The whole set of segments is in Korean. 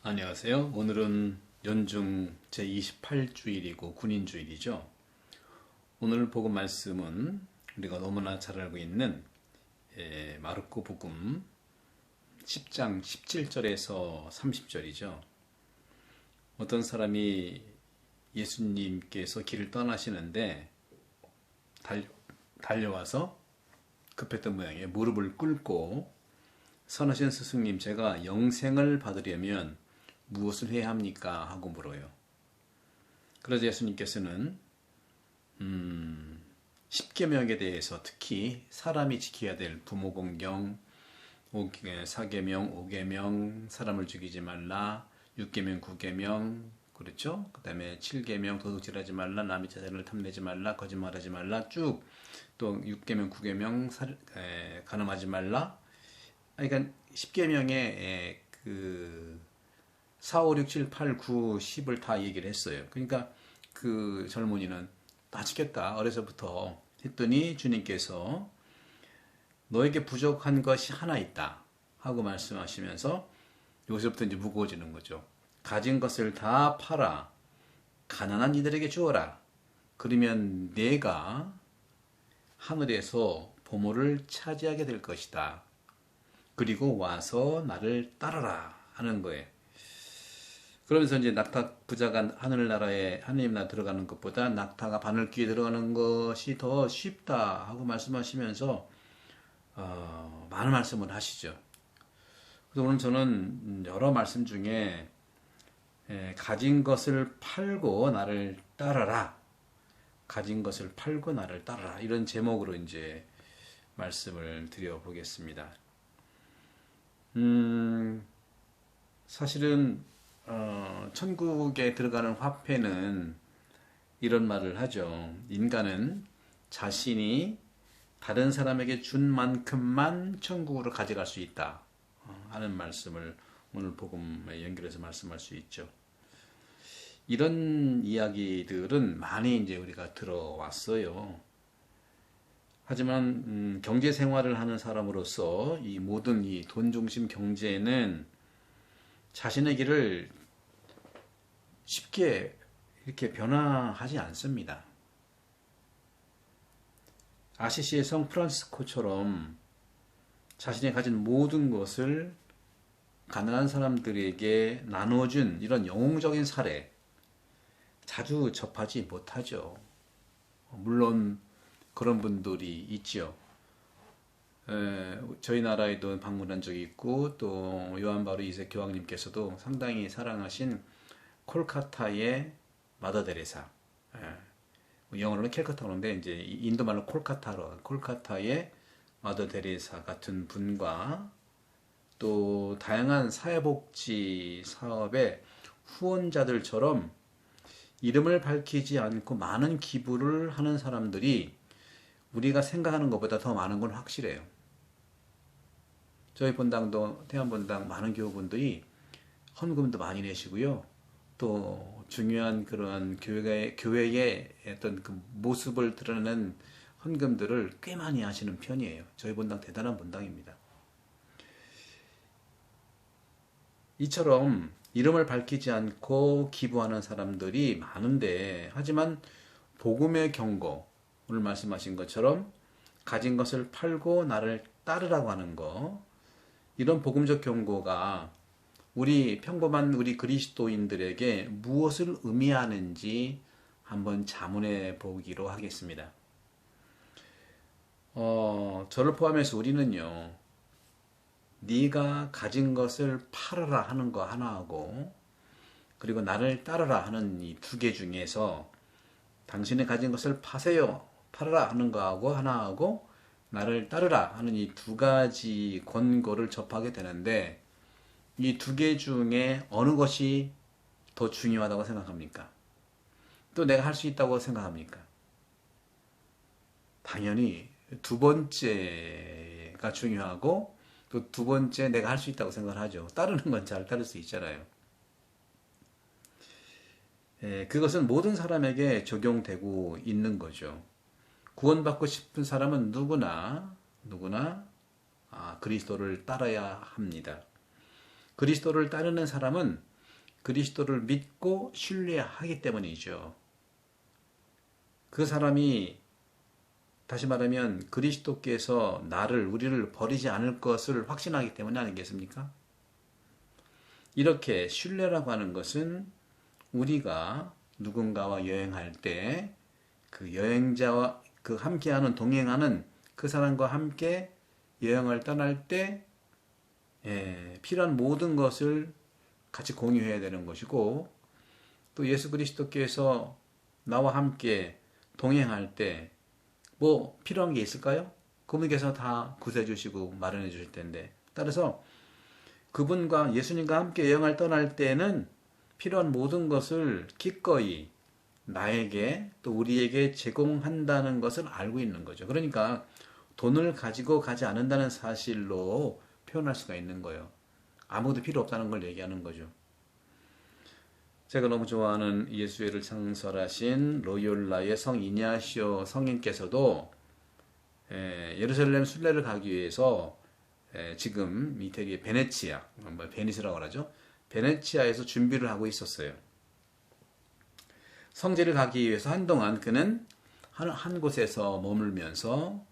안녕하세요. 오늘은 연중 제28주일이고 군인주일이죠. 오늘 복음 말씀은 우리가 너무나 잘 알고 있는 마르코 복음 10장 17절에서 30절이죠. 어떤 사람이 예수님께서 길을 떠나시는데 달려와서 급했던 모양이에요. 무릎을 꿇고 선하신 스승님, 제가 영생을 받으려면 무엇을 해야 합니까? 하고 물어요. 그래서 예수님께서는 10계명에 대해서 특히 사람이 지켜야 될 부모공경, 사계명, 5계명, 사람을 죽이지 말라, 6계명, 9계명, 그렇죠? 그 다음에 7계명, 도둑질하지 말라, 남의 재산을 탐내지 말라, 거짓말하지 말라, 쭉 또 6계명, 9계명, 간음하지 말라. 그러니까 10계명에 그 4, 5, 6, 7, 8, 9, 10을 다 얘기를 했어요. 그러니까 그 젊은이는 다 지켰다. 어려서부터 했더니 주님께서 너에게 부족한 것이 하나 있다 하고 말씀하시면서 여기서부터 이제 무거워지는 거죠. 가진 것을 다 팔아 가난한 이들에게 주어라. 그러면 내가 하늘에서 보물을 차지하게 될 것이다. 그리고 와서 나를 따르라 하는 거예요. 그러면서 이제 낙타 부자가 하늘나라에 하느님 나라 들어가는 것보다 낙타가 바늘귀에 들어가는 것이 더 쉽다 하고 말씀하시면서 많은 말씀을 하시죠. 그래서 오늘 저는 여러 말씀 중에 가진 것을 팔고 나를 따르라, 가진 것을 팔고 나를 따르라 이런 제목으로 이제 말씀을 드려보겠습니다. 사실은 천국에 들어가는 화폐는 이런 말을 하죠. 인간은 자신이 다른 사람에게 준 만큼만 천국으로 가져갈 수 있다 하는 말씀을 오늘 복음에 연결해서 말씀할 수 있죠. 이런 이야기들은 많이 이제 우리가 들어왔어요. 하지만 경제 생활을 하는 사람으로서 이 모든 이 돈 중심 경제는 자신의 길을 쉽게 이렇게 변화하지 않습니다. 아시시의 성 프란시스코처럼 자신이 가진 모든 것을 가난한 사람들에게 나눠준 이런 영웅적인 사례 자주 접하지 못하죠. 물론 그런 분들이 있죠. 저희 나라에도 방문한 적이 있고 또 요한 바로 2세 교황님께서도 상당히 사랑하신 콜카타의 마더 데레사, 영어로는 캘커타 그러는데 이제 인도말로 콜카타의 마더 데레사 같은 분과 또 다양한 사회복지 사업의 후원자들처럼 이름을 밝히지 않고 많은 기부를 하는 사람들이 우리가 생각하는 것보다 더 많은 건 확실해요. 저희 본당도 태안본당 많은 교우분들이 헌금도 많이 내시고요. 또 중요한 그런 교회의 어떤 그 모습을 드러내는 헌금들을 꽤 많이 하시는 편이에요. 저희 본당 대단한 본당입니다. 이처럼 이름을 밝히지 않고 기부하는 사람들이 많은데, 하지만 복음의 경고, 오늘 말씀하신 것처럼 가진 것을 팔고 나를 따르라고 하는 거, 이런 복음적 경고가 우리 평범한 우리 그리스도인들에게 무엇을 의미하는지 한번 자문해 보기로 하겠습니다. 저를 포함해서 우리는요, 네가 가진 것을 팔아라 하는 거 하나하고 그리고 나를 따르라 하는 이 두 개 중에서 당신이 가진 것을 파세요, 팔아라 하는 거하고 하나하고 나를 따르라 하는 이 두 가지 권고를 접하게 되는데, 이 두 개 중에 어느 것이 더 중요하다고 생각합니까? 또 내가 할 수 있다고 생각합니까? 당연히 두 번째가 중요하고 또 두 번째 내가 할 수 있다고 생각을 하죠. 따르는 건 잘 따를 수 있잖아요. 그것은 모든 사람에게 적용되고 있는 거죠. 구원받고 싶은 사람은 누구나 그리스도를 따라야 합니다. 그리스도를 따르는 사람은 그리스도를 믿고 신뢰하기 때문이죠. 그 사람이 다시 말하면 그리스도께서 우리를 버리지 않을 것을 확신하기 때문에 아니겠습니까? 이렇게 신뢰라고 하는 것은 우리가 누군가와 여행할 때 그 여행자와 그 함께하는 동행하는 그 사람과 함께 여행을 떠날 때 필요한 모든 것을 같이 공유해야 되는 것이고 또 예수 그리스도께서 나와 함께 동행할 때 뭐 필요한 게 있을까요? 그분께서 다 구세해 주시고 마련해 주실 텐데 따라서 그분과 예수님과 함께 여행을 떠날 때는 필요한 모든 것을 기꺼이 나에게 또 우리에게 제공한다는 것을 알고 있는 거죠. 그러니까 돈을 가지고 가지 않는다는 사실로 표현할 수가 있는 거예요. 아무것도 필요 없다는 걸 얘기하는 거죠. 제가 너무 좋아하는 예수회를 창설하신 로욜라의 성 이냐시오 성인께서도 예루살렘 순례를 가기 위해서 지금 이태리 베네치아, 베니스라고 하죠. 베네치아에서 준비를 하고 있었어요. 성지를 가기 위해서 한동안 그는 한 곳에서 머물면서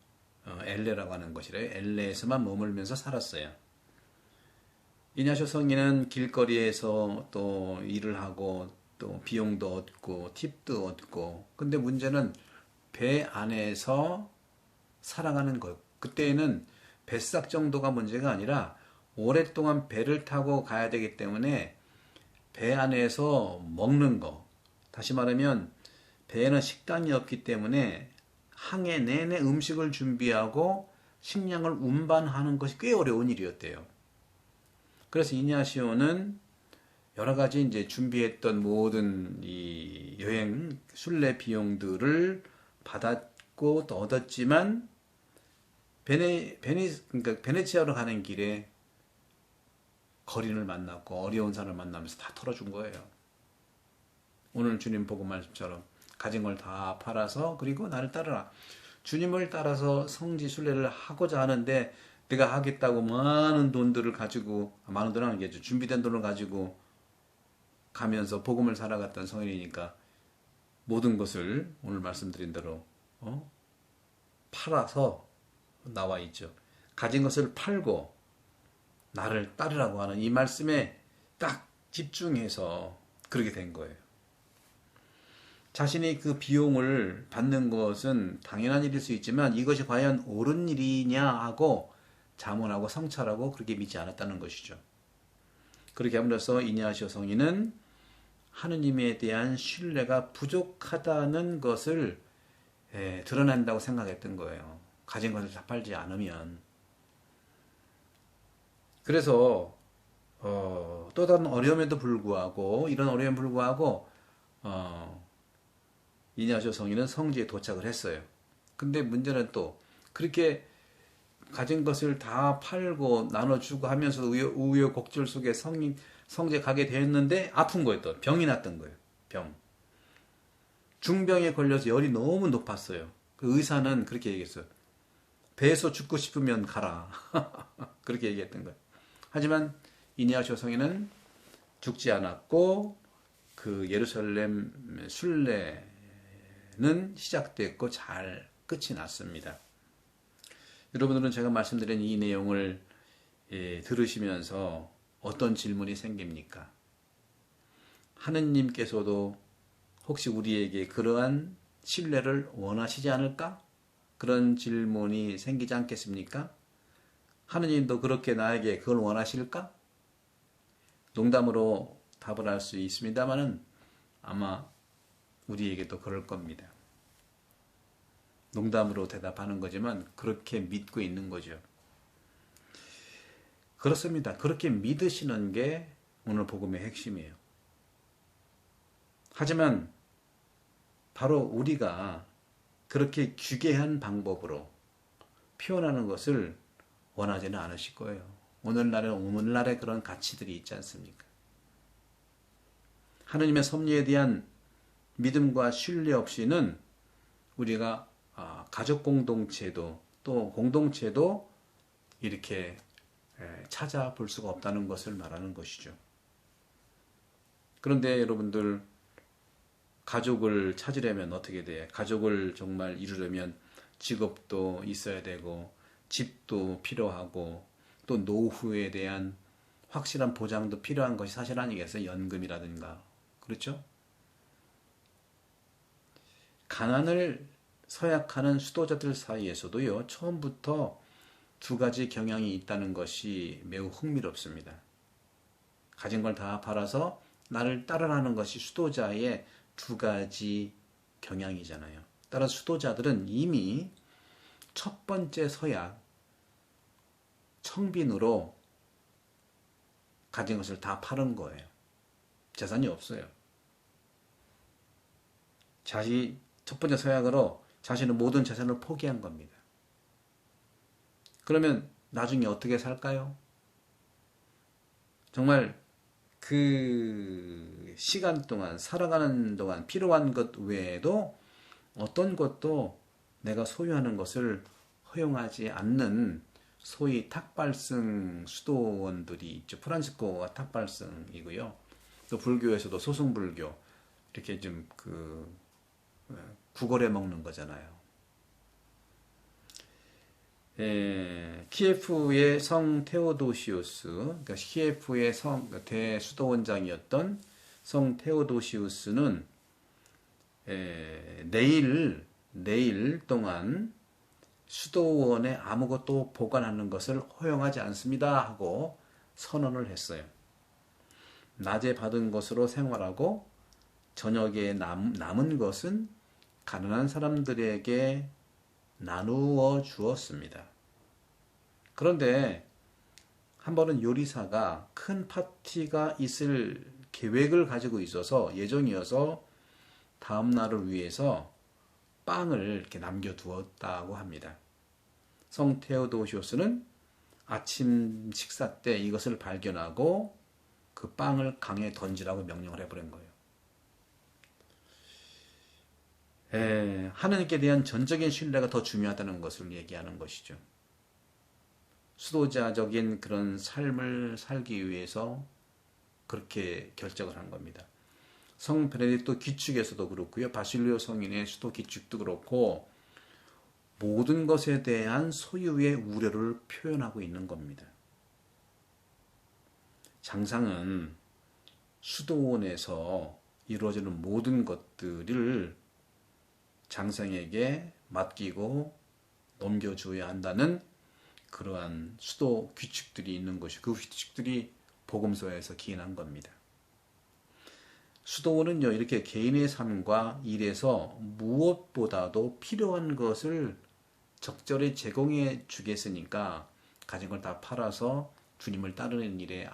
엘레라고 하는 곳이래요. 엘레에서만 머물면서 살았어요. 이냐시오 성인은 길거리에서 또 일을 하고 또 비용도 얻고 팁도 얻고 근데 문제는 배 안에서 살아가는 거예요. 그때는 뱃삭 정도가 문제가 아니라 오랫동안 배를 타고 가야 되기 때문에 배 안에서 먹는 거 다시 말하면 배에는 식당이 없기 때문에 항해 내내 음식을 준비하고 식량을 운반하는 것이 꽤 어려운 일이었대요. 그래서 이냐시오는 여러 가지 이제 준비했던 모든 이 여행 순례 비용들을 받았고 또 얻었지만 그러니까 베네치아로 가는 길에 거린을 만났고 어려운 사람을 만나면서 다 털어준 거예요. 오늘 주님 복음 말씀처럼 가진 걸 다 팔아서 그리고 나를 따르라. 주님을 따라서 성지 순례를 하고자 하는데 내가 하겠다고 많은 돈들을 가지고 많은 돈은 아니겠죠. 준비된 돈을 가지고 가면서 복음을 살아갔던 성인이니까 모든 것을 오늘 말씀드린 대로 팔아서 나와 있죠. 가진 것을 팔고 나를 따르라고 하는 이 말씀에 딱 집중해서 그렇게 된 거예요. 자신이 그 비용을 받는 것은 당연한 일일 수 있지만 이것이 과연 옳은 일이냐 하고 자문하고 성찰하고 그렇게 믿지 않았다는 것이죠. 그렇게 함으로써 이냐시오 성인은 하느님에 대한 신뢰가 부족하다는 것을 드러낸다고 생각했던 거예요. 가진 것을 다 팔지 않으면. 그래서 또 다른 어려움에도 불구하고 이런 어려움에 불구하고 이냐시오 성인은 성지에 도착을 했어요. 근데 문제는 또 그렇게 가진 것을 다 팔고 나눠주고 하면서 우여곡절 속에 성지에 가게 되었는데 아픈 거예요. 또 병이 났던 거예요. 병. 중병에 걸려서 열이 너무 높았어요. 그 의사는 그렇게 얘기했어요. 배에서 죽고 싶으면 가라. 그렇게 얘기했던 거예요. 하지만 이냐시오 성인은 죽지 않았고 그 예루살렘 순례는 시작됐고 잘 끝이 났습니다. 여러분들은 제가 말씀드린 이 내용을 들으시면서 어떤 질문이 생깁니까? 하느님께서도 혹시 우리에게 그러한 신뢰를 원하시지 않을까? 그런 질문이 생기지 않겠습니까? 하느님도 그렇게 나에게 그걸 원하실까? 농담으로 답을 할 수 있습니다만은 아마 우리에게도 그럴 겁니다. 농담으로 대답하는 거지만 그렇게 믿고 있는 거죠. 그렇습니다. 그렇게 믿으시는 게 오늘 복음의 핵심이에요. 하지만 바로 우리가 그렇게 귀계한 방법으로 표현하는 것을 원하지는 않으실 거예요. 오늘날에 그런 가치들이 있지 않습니까? 하느님의 섭리에 대한 믿음과 신뢰 없이는 우리가 가족 공동체도 또 공동체도 이렇게 찾아볼 수가 없다는 것을 말하는 것이죠. 그런데 여러분들 가족을 찾으려면 어떻게 돼? 가족을 정말 이루려면 직업도 있어야 되고 집도 필요하고 또 노후에 대한 확실한 보장도 필요한 것이 사실 아니겠어요? 연금이라든가. 그렇죠? 가난을 서약하는 수도자들 사이에서도요, 처음부터 두 가지 경향이 있다는 것이 매우 흥미롭습니다. 가진 걸 다 팔아서 나를 따르라는 것이 수도자의 두 가지 경향이잖아요. 따라서 수도자들은 이미 첫 번째 서약, 청빈으로 가진 것을 다 파는 거예요. 재산이 없어요. 첫 번째 서약으로 자신의 모든 재산을 포기한 겁니다. 그러면 나중에 어떻게 살까요? 정말 그 시간 동안, 살아가는 동안 필요한 것 외에도 어떤 것도 내가 소유하는 것을 허용하지 않는 소위 탁발승 수도원들이 있죠. 프란시스코가 탁발승이고요. 또 불교에서도 소승불교 이렇게 좀 구걸해 먹는 거잖아요. 키예프의 성 테오도시우스, 그러니까 키예프의 대수도원장이었던 성 테오도시우스는 내일 동안 수도원에 아무것도 보관하는 것을 허용하지 않습니다 하고 선언을 했어요. 낮에 받은 것으로 생활하고 저녁에 남은 것은 가난한 사람들에게 나누어 주었습니다. 그런데 한 번은 요리사가 큰 파티가 있을 계획을 가지고 있어서 예정이어서 다음 날을 위해서 빵을 이렇게 남겨두었다고 합니다. 성 테오도시오스는 아침 식사 때 이것을 발견하고 그 빵을 강에 던지라고 명령을 해버린 거예요. 하느님께 대한 전적인 신뢰가 더 중요하다는 것을 얘기하는 것이죠. 수도자적인 그런 삶을 살기 위해서 그렇게 결정을 한 겁니다. 성 베네딕토 기축에서도 그렇고요. 바실리오 성인의 수도 기축도 그렇고 모든 것에 대한 소유의 우려를 표현하고 있는 겁니다. 장상은 수도원에서 이루어지는 모든 것들을 장상에게 맡기고 넘겨줘야 한다는 그러한 수도 규칙들이 있는 것이 그 규칙들이 복음서에서 기인한 겁니다. 수도원은요, 이렇게 개인의 삶과 일에서 무엇보다도 필요한 것을 적절히 제공해 주겠으니까 가진 걸 다 팔아서 주님을 따르는 일에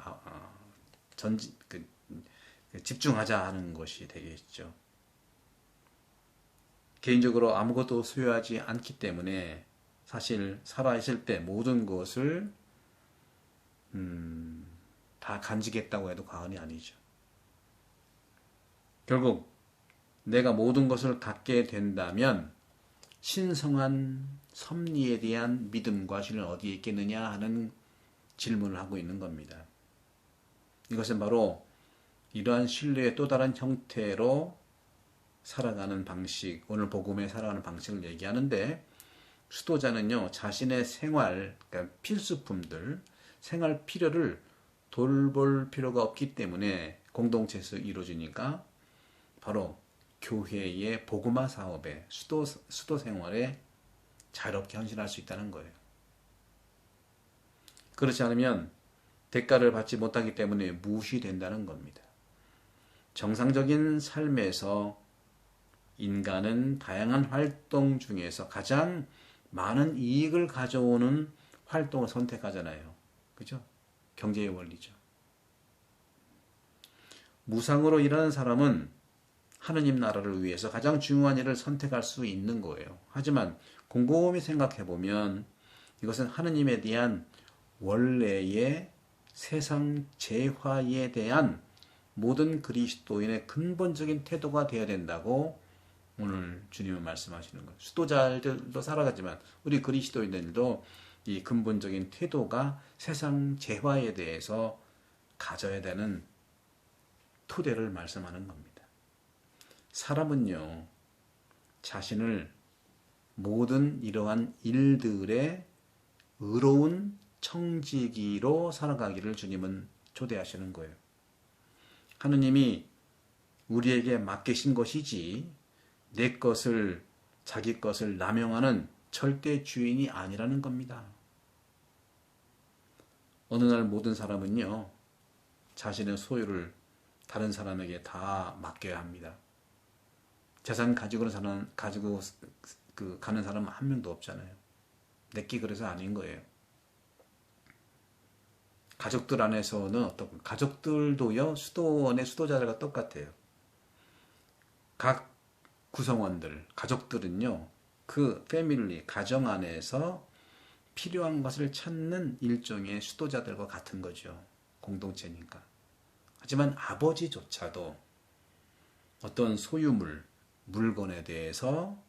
집중하자 하는 것이 되겠죠. 개인적으로 아무것도 소유하지 않기 때문에 사실 살아있을 때 모든 것을 다 간직했다고 해도 과언이 아니죠. 결국 내가 모든 것을 갖게 된다면 신성한 섭리에 대한 믿음과 신은 어디에 있겠느냐 하는 질문을 하고 있는 겁니다. 이것은 바로 이러한 신뢰의 또 다른 형태로 살아가는 방식, 오늘 복음에 살아가는 방식을 얘기하는데 수도자는요, 자신의 생활, 그러니까 필수품들, 생활 필요를 돌볼 필요가 없기 때문에 공동체에서 이루어지니까 바로 교회의 복음화 사업에 수도 생활에 자유롭게 헌신할 수 있다는 거예요. 그렇지 않으면 대가를 받지 못하기 때문에 무시된다는 겁니다. 정상적인 삶에서 인간은 다양한 활동 중에서 가장 많은 이익을 가져오는 활동을 선택하잖아요. 그죠? 경제의 원리죠. 무상으로 일하는 사람은 하느님 나라를 위해서 가장 중요한 일을 선택할 수 있는 거예요. 하지만 곰곰이 생각해 보면 이것은 하느님에 대한 원래의 세상 재화에 대한 모든 그리스도인의 근본적인 태도가 되어야 된다고 오늘 주님은 말씀하시는 거예요. 수도자들도 살아가지만 우리 그리스도인들도 이 근본적인 태도가 세상 재화에 대해서 가져야 되는 토대를 말씀하는 겁니다. 사람은요, 자신을 모든 이러한 일들의 의로운 청지기로 살아가기를 주님은 초대하시는 거예요. 하느님이 우리에게 맡기신 것이지 내 것을, 자기 것을 남용하는 절대 주인이 아니라는 겁니다. 어느 날 모든 사람은요, 자신의 소유를 다른 사람에게 다 맡겨야 합니다. 재산 가지고 가는 사람은 한 명도 없잖아요. 내끼 그래서 아닌 거예요. 가족들 안에서는 어떻고, 가족들도요, 수도원의 수도자들과 똑같아요. 각 구성원들, 가족들은요, 그 패밀리, 가정 안에서 필요한 것을 찾는 일종의 수도자들과 같은 거죠. 공동체니까. 하지만 아버지조차도 어떤 소유물, 물건에 대해서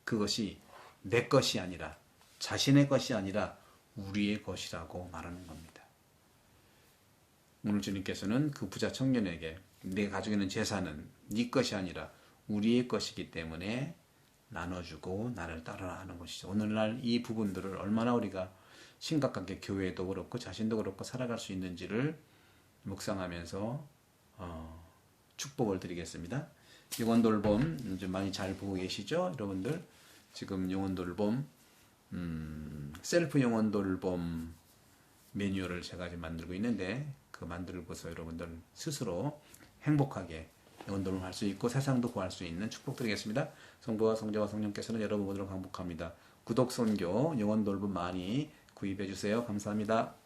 그것이 내 것이 아니라, 자신의 것이 아니라 우리의 것이라고 말하는 겁니다. 오늘 주님께서는 그 부자 청년에게 내가 가지고 있는 재산은 네 것이 아니라 우리의 것이기 때문에 나눠주고 나를 따르라 하는 것이죠. 오늘날 이 부분들을 얼마나 우리가 심각하게 교회도 그렇고 자신도 그렇고 살아갈 수 있는지를 묵상하면서 축복을 드리겠습니다. 영혼돌봄 좀 많이 잘 보고 계시죠? 여러분들 지금 영혼돌봄 셀프 영혼돌봄 매뉴얼을 제가 지금 만들고 있는데 그 만들고서 여러분들 스스로 행복하게 영혼돌봄 할 수 있고 세상도 구할 수 있는 축복 드리겠습니다. 성부와 성자와 성령께서는 여러분 모두를 강복합니다. 구독 선교 영혼돌봄 많이 구입해 주세요. 감사합니다.